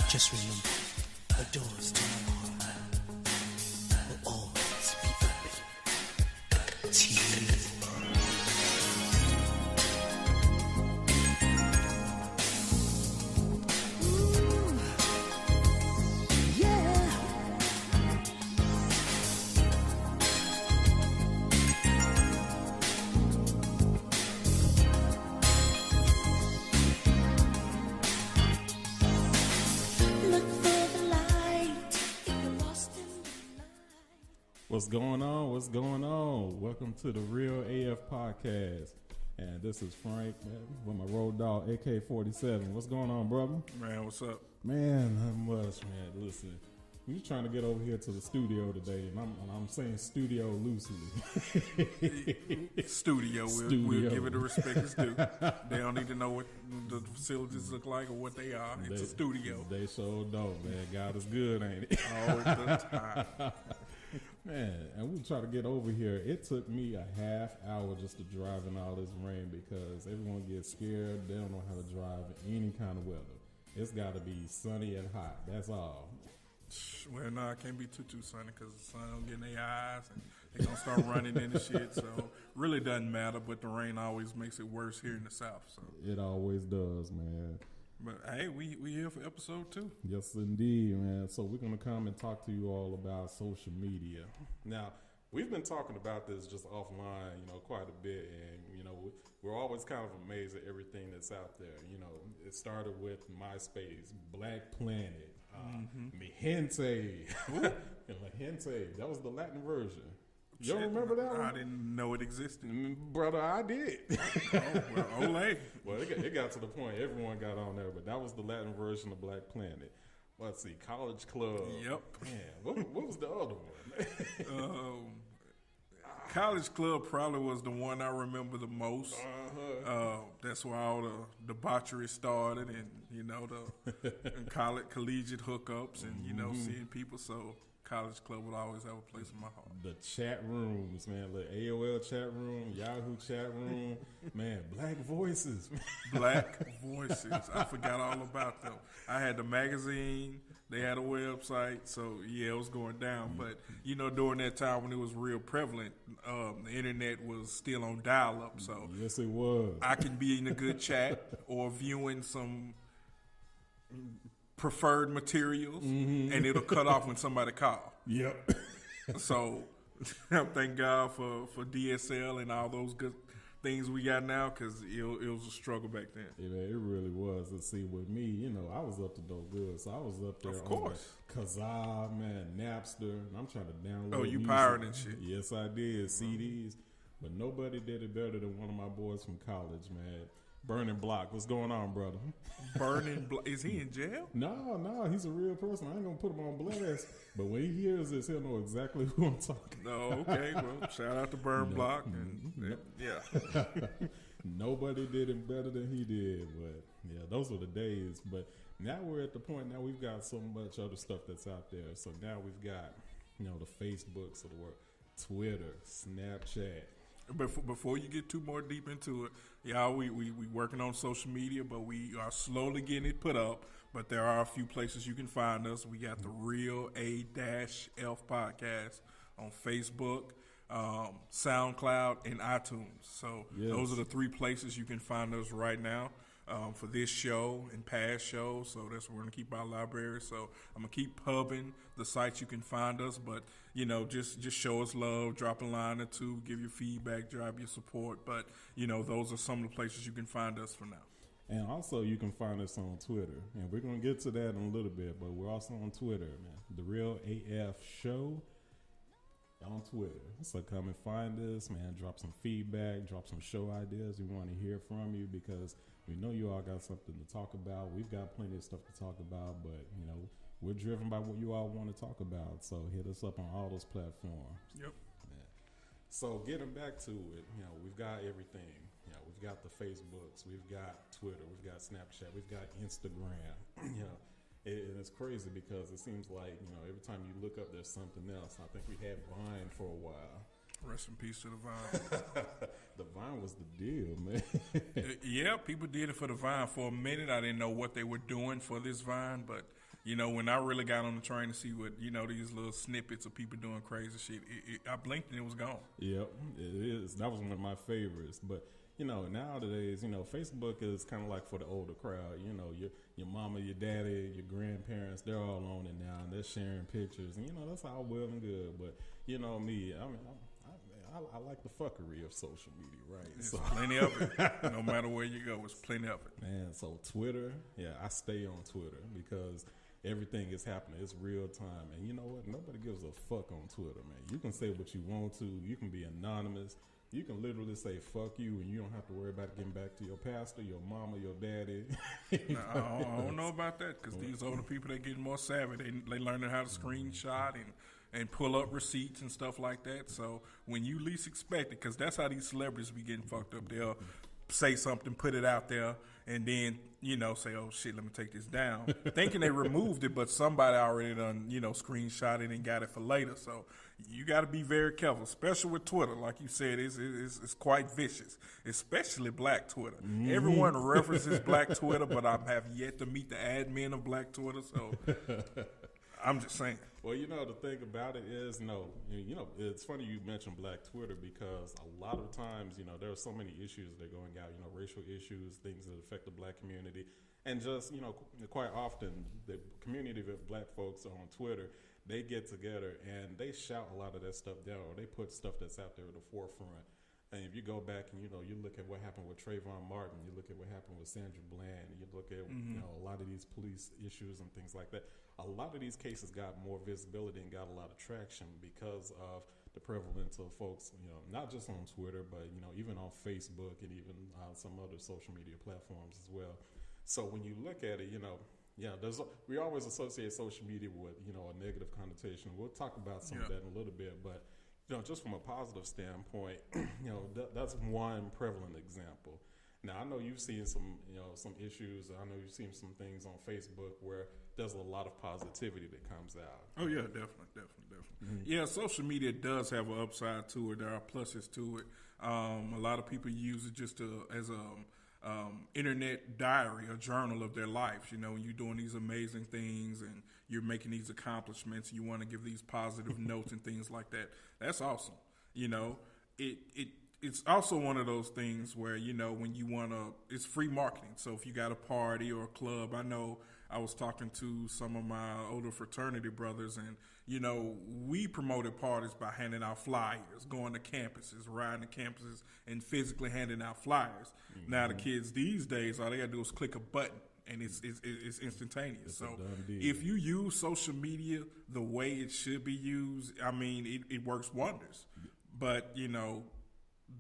Just remember, the doors to my heart will always be open to you. What's going on? What's going on? Welcome to the Real AF Podcast. And this is Frank, man, with my road dog, AK-47. What's going on, brother? Man, what's up? Man, not much, man. Listen, we just trying to get over here to the studio today, and I'm saying studio loosely. Studio. We'll give it the respect it's due. They don't need to know what the facilities look like or what they are. It's a studio. They so dope, man. God is good, ain't it? All the time. Man, and we try to get over here. It took me a half hour just to drive in all this rain because everyone gets scared. They don't know how to drive in any kind of weather. It's got to be sunny and hot. That's all. Well, no, it can't be too sunny because the sun will get in their eyes and they're going to start running into shit. So really doesn't matter, but the rain always makes it worse here in the South. So it always does, man. But, hey, we here for episode 2. Yes, indeed, man. So we're going to come and talk to you all about social media. Now, we've been talking about this just offline, quite a bit. And, we're always kind of amazed at everything that's out there. It started with MySpace, Black Planet, Mi Gente. La Gente. That was the Latin version. You don't remember that one? I didn't know it existed. Brother, I did. Ole. Well, it got to the point everyone got on there, but that was the Latin version of Black Planet. Let's see, College Club. Yep. Man, what was the other one? College Club probably was the one I remember the most. That's where all the debauchery started and, the collegiate hookups and, seeing people. So College Club will always have a place in my heart. The chat rooms, man. The AOL chat room, Yahoo chat room. Man, Black Voices. Black Voices. I forgot all about them. I had the magazine. They had a website. So, yeah, it was going down. But, during that time when it was real prevalent, the internet was still on dial-up. So yes, it was. I could be in a good chat or viewing some preferred materials, and it'll cut off when somebody calls. Yep. So, thank God for DSL and all those good things we got now, because it was a struggle back then. Yeah, it really was. Let's see, with me, I was up to no good, so I was up there. Of course. On Kazaa, man, Napster, and I'm trying to download. Oh, you music. pirating shit? Yes, I did. CDs, but nobody did it better than one of my boys from college, man. Burning Block. What's going on, brother? Burning Block. Is he in jail? No, he's a real person. I ain't gonna put him on blast. But when he hears this, he'll know exactly who I'm talking about. Oh, okay. Well, shout out to Burn Block. Yeah. Nobody did it better than he did. But yeah, those were the days. But now we're at the point now we've got so much other stuff that's out there. So now we've got, the Facebooks of the world, Twitter, Snapchat. Before you get too more deep into it, y'all, we working on social media, but we are slowly getting it put up. But there are a few places you can find us. We got the Real A-F Podcast on Facebook, SoundCloud, and iTunes. So Those are the 3 places you can find us right now. For this show and past shows, so that's where we're going to keep our library. So I'm going to keep pubbing the sites you can find us, but, just show us love, drop a line or 2, give your feedback, drop your support. But, those are some of the places you can find us for now. And also you can find us on Twitter, and we're going to get to that in a little bit, but we're also on Twitter, man. The Real AF Show on Twitter. So come and find us, man. Drop some feedback, drop some show ideas. We want to hear from you because we know you all got something to talk about. We've got plenty of stuff to talk about, but, we're driven by what you all want to talk about. So hit us up on all those platforms. Yep. Yeah. So getting back to it, we've got everything. We've got the Facebooks, we've got Twitter, we've got Snapchat, we've got Instagram. And it's crazy because it seems like, every time you look up, there's something else. I think we had Vine for a while. Rest in peace to the Vine. The Vine was the deal, man. Yeah, people did it for the Vine for a minute. I didn't know what they were doing for this Vine, but when I really got on the train to see what, these little snippets of people doing crazy shit, I blinked and it was gone. Yep, it is. That was one of my favorites. But, nowadays, Facebook is kind of like for the older crowd. Your mama, your daddy, your grandparents, they're all on it now, and they're sharing pictures. And, that's all well and good. But, me, I like the fuckery of social media, right? There's plenty of it. No matter where you go, there's plenty of it. Man, so Twitter, I stay on Twitter because everything is happening. It's real time. And you know what? Nobody gives a fuck on Twitter, man. You can say what you want to. You can be anonymous. You can literally say fuck you, and you don't have to worry about getting back to your pastor, your mama, your daddy. I don't know about that because these older people, they getting more savvy. They learning how to screenshot and pull up receipts and stuff like that. So when you least expect it, because that's how these celebrities be getting fucked up. They'll say something, put it out there, and then, say, oh, shit, let me take this down. Thinking they removed it, but somebody already done, screenshot it and got it for later. So you got to be very careful, especially with Twitter. Like you said, it's quite vicious, especially Black Twitter. Mm-hmm. Everyone references Black Twitter, but I have yet to meet the admin of Black Twitter, so I'm just saying. Well, the thing about it is, it's funny you mentioned Black Twitter because a lot of times, there are so many issues that are going out, racial issues, things that affect the Black community. And just, quite often the community of Black folks on Twitter, they get together and they shout a lot of that stuff down, or they put stuff that's out there at the forefront. And if you go back and, you look at what happened with Trayvon Martin, you look at what happened with Sandra Bland, you look at, a lot of these police issues and things like that. A lot of these cases got more visibility and got a lot of traction because of the prevalence of folks, not just on Twitter, but, even on Facebook and even on some other social media platforms as well. So when you look at it, we always associate social media with, a negative connotation. We'll talk about some of that in a little bit, but just from a positive standpoint, that's one prevalent example. Now, I know you've seen some issues. I know you've seen some things on Facebook where there's a lot of positivity that comes out. Oh, yeah, definitely. Mm-hmm. Yeah, social media does have an upside to it. There are pluses to it. A lot of people use it just as a internet diary, a journal of their lives. When you're doing these amazing things and you're making these accomplishments, and you want to give these positive notes and things like that. That's awesome. It's also one of those things where, when you want to, it's free marketing. So if you got a party or a club, I know I was talking to some of my older fraternity brothers, and, we promoted parties by handing out flyers, going to campuses, riding to campuses, and physically handing out flyers. Mm-hmm. Now the kids these days, all they got to do is click a button, and it's instantaneous. It's so if you use social media the way it should be used, I mean, it works wonders. But,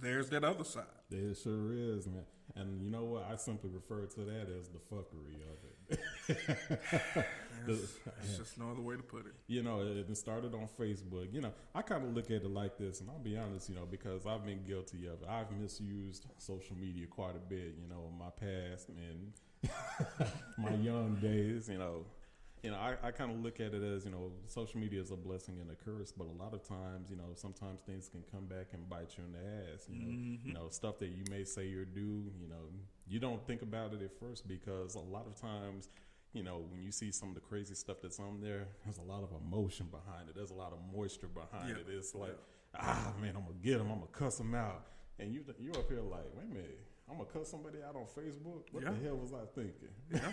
there's that other side. There sure is, man. And you know what? I simply refer to that as the fuckery of it. It's just no other way to put it. It started on Facebook. I kind of look at it like this, and I'll be honest, because I've been guilty of it. I've misused social media quite a bit, in my past and my young days, I kind of look at it as, social media is a blessing and a curse, but a lot of times, sometimes things can come back and bite you in the ass, stuff that you may say or do, you don't think about it at first because a lot of times, when you see some of the crazy stuff that's on there, there's a lot of emotion behind it. There's a lot of moisture behind it. It's like, man, I'm going to get them. I'm going to cuss them out. And you up here like, wait a minute. I'm going to cuss somebody out on Facebook? What the hell was I thinking? Yeah.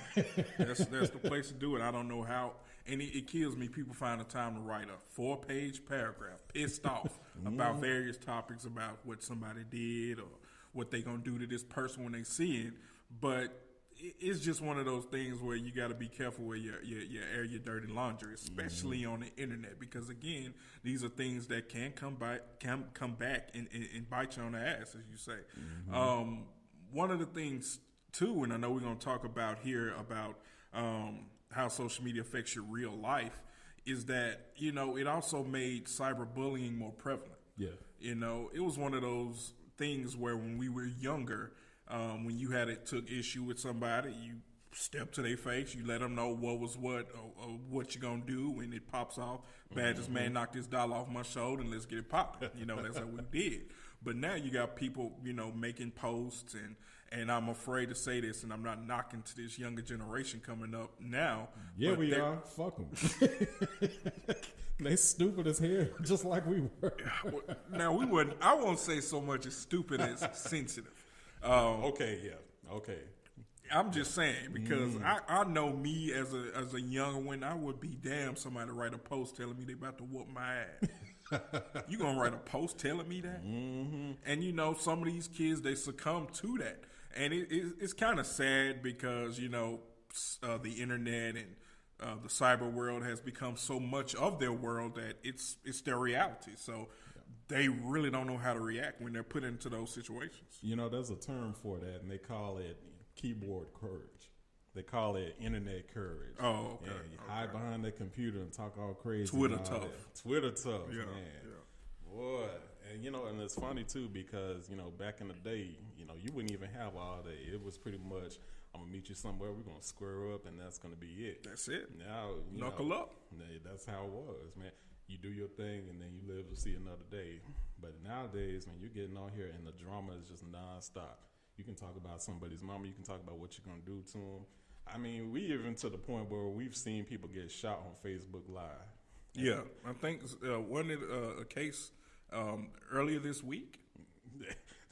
That's the place to do it. I don't know how. And it kills me. People find the time to write a 4-page paragraph, pissed off about various topics about what somebody did or what they going to do to this person when they see it. But it's just one of those things where you got to be careful where you air your dirty laundry, especially on the internet, because again, these are things that can come back and bite you on the ass, as you say. Mm-hmm. One of the things too, and I know we're going to talk about here about how social media affects your real life, is that it also made cyberbullying more prevalent. Yeah, it was one of those things where when we were younger. When you took issue with somebody, you step to their face, you let them know what was what or what you're going to do, and it pops off. Badges, man, knock this dollar off my shoulder and let's get it popping. That's what we did. But now you got people, making posts, and I'm afraid to say this, and I'm not knocking to this younger generation coming up now. Yeah, we are. Fuck them. They stupid as hell, just like we were. Now, we wouldn't, I won't say so much as stupid as sensitive. Okay, yeah, okay. I'm just saying, because I know me as a young one, I would be damn somebody write a post telling me they about to whoop my ass. You gonna write a post telling me that? Mm-hmm. And some of these kids, they succumb to that, and it's kind of sad because the internet and the cyber world has become so much of their world that it's their reality. So they really don't know how to react when they're put into those situations. There's a term for that, and they call it keyboard courage. They call it internet courage. Oh, okay. Yeah, you hide behind that computer and talk all crazy. Twitter tough. Twitter tough, yeah, man. Yeah. Boy. And, and it's funny, too, because, back in the day, you wouldn't even have all that. It was pretty much, I'm going to meet you somewhere, we're going to square up, and that's going to be it. That's it. Now, Knuckle up. That's how it was, man. You do your thing, and then you live to see another day. But nowadays, man, you're getting on here, and the drama is just nonstop. You can talk about somebody's mama. You can talk about what you're going to do to them. I mean, we even to the point where we've seen people get shot on Facebook Live. Yeah, I think wasn't it a case earlier this week?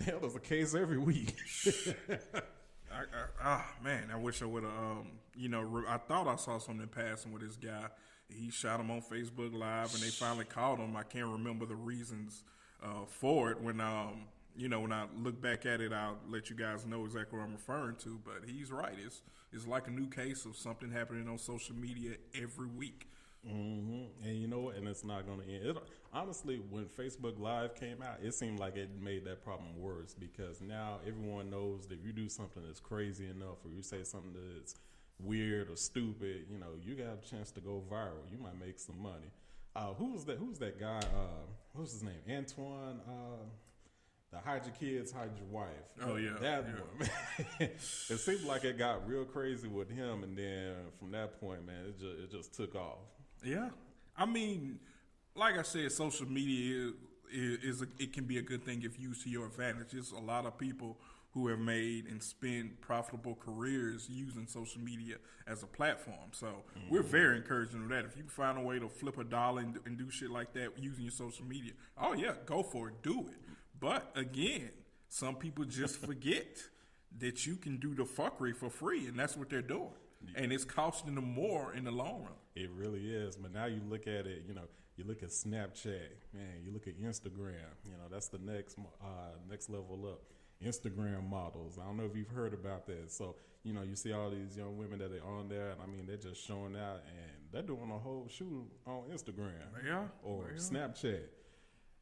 Hell, there's a case every week. Man, I wish I would have. I thought I saw something passing with this guy. He shot him on Facebook Live, and they finally called him. I can't remember the reasons for it. When when I look back at it, I'll let you guys know exactly what I'm referring to. But he's right. It's like a new case of something happening on social media every week. Mm-hmm. And and it's not going to end. Honestly, when Facebook Live came out, it seemed like it made that problem worse because now everyone knows that if you do something that's crazy enough or you say something that's weird or stupid, you got a chance to go viral. You might make some money. Who's that guy? What's his name? Antoine. The hide your kids, hide your wife. Oh, yeah. That one. It seemed like it got real crazy with him, and then from that point, man, it just took off. Yeah. I mean, like I said, social media it can be a good thing if used to your advantage. There's a lot of people who have made and spent profitable careers using social media as a platform. So we're very encouraging of that. If you find a way to flip a dollar and do shit like that using your social media, oh, yeah, go for it. Do it. But again, some people just forget that you can do the fuckery for free, and that's what they're doing. And it's costing them more in the long run. It really is. But now you look at it, you look at Snapchat, man, you look at Instagram, that's the next level up. Instagram models. I don't know if you've heard about that. So, you see all these young women that are on there, and I mean, they're just showing out, and they're doing a whole shoot on Instagram. Yeah. Or Snapchat.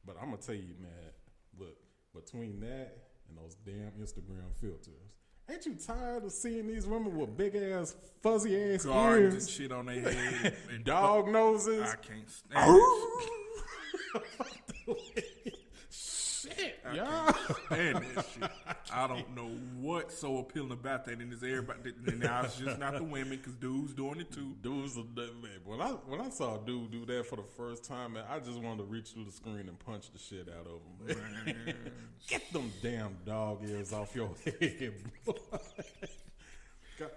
But I'm going to tell you, man, look, between that and those damn Instagram filters, ain't you tired of seeing these women with big ass, fuzzy ass Gardens ears and shit on their head and dog noses? I can't stand it. Shit, I can't stand that shit. I don't know what's so appealing about that, and it's everybody. And now it's just not the women, because dudes doing it too. Dudes are man. When I saw a dude do that for the first time, man, I just wanted to reach through the screen and punch the shit out of him. Man. Get them damn dog ears off your head, boy.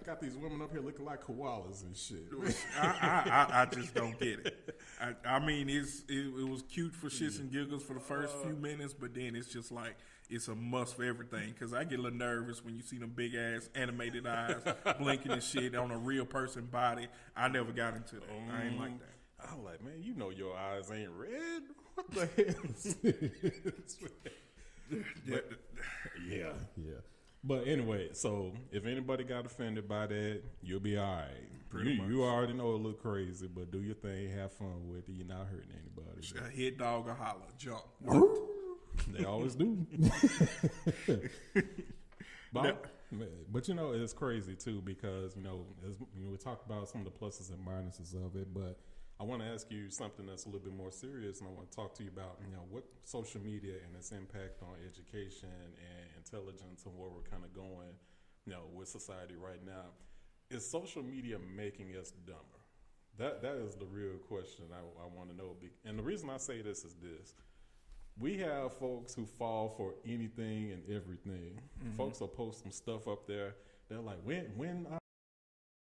Got these women up here looking like koalas and shit. I just don't get it. I mean, it was cute for shits and giggles for the first few minutes, but then it's just like it's a must for everything. Because I get a little nervous when you see them big ass animated eyes blinking and shit on a real person body. I never got into that. I ain't like that. I'm like, man, your eyes ain't red. What the hell is this? Yeah. But anyway, so if anybody got offended by that, you'll be all right. You already know it look crazy, but do your thing, have fun with it. You're not hurting anybody. A hit dog or holler, jump. They always do. But it's crazy too because we talked about some of the pluses and minuses of it, but I want to ask you something that's a little bit more serious, and I want to talk to you about what social media and its impact on education and intelligence and where we're kind of going with society right now. Is social media making us dumber? That is the real question I want to know. And the reason I say this is this. we have folks who fall for anything and everything. Folks will post some stuff up there. They're like, when